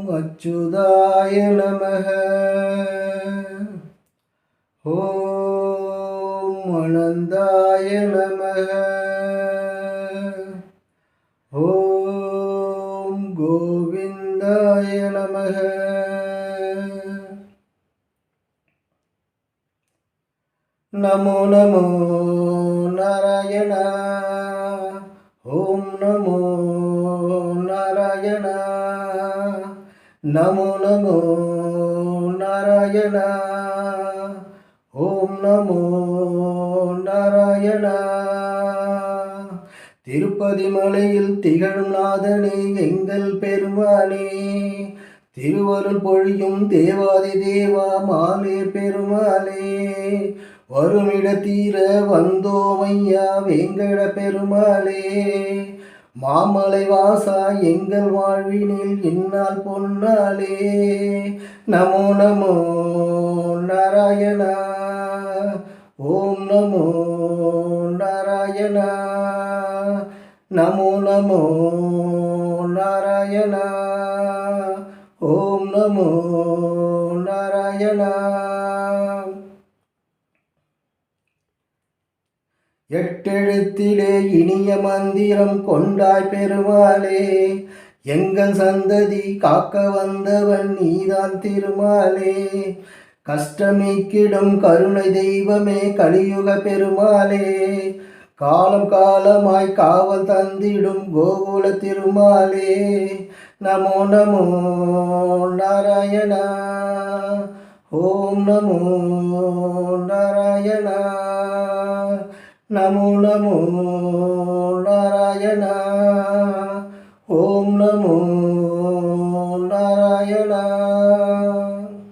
அச்சுதாய நமக. ஓம் அனந்தாய நமக. ஓம் கோவிந்தாய நமக. நமோ நமோ நாராயண. ஓம் நமோ நாராயண. நமோ நமோ நாராயண. ஓம் நமோ நாராயண. திருப்பதி மலையில் திகழும் நாதனே எங்கள் பெருமானே, திருவருள் பொழியும் தேவாதி தேவா மாலே பெருமாளே, வருமிட தீர வந்தோமையா வேங்கட பெருமாளே, மாமலை வாசா எங்கள் வாழ்வினில் இந்நாள் பொன்னாளே. நமோ நமோ நாராயணா. ஓம் நமோ நாராயணா. நமோ நமோ நாராயணா. ஓம் நமோ நாராயணா. எட்டெழுத்திலே இனிய மந்திரம் கொண்டாய் பெருமாளே, எங்கள் சந்ததி காக்க வந்தவன் நீதான் திருமாலே, கஷ்டமீக்கிடும் கருணை தெய்வமே கலியுக பெருமாளே, காலம் காலமாய் காவல் தந்திடும் கோகுல திருமாலே. நமோ நமோ நாராயணா. ஓம் நமோ நாராயணா. நமோ நமோ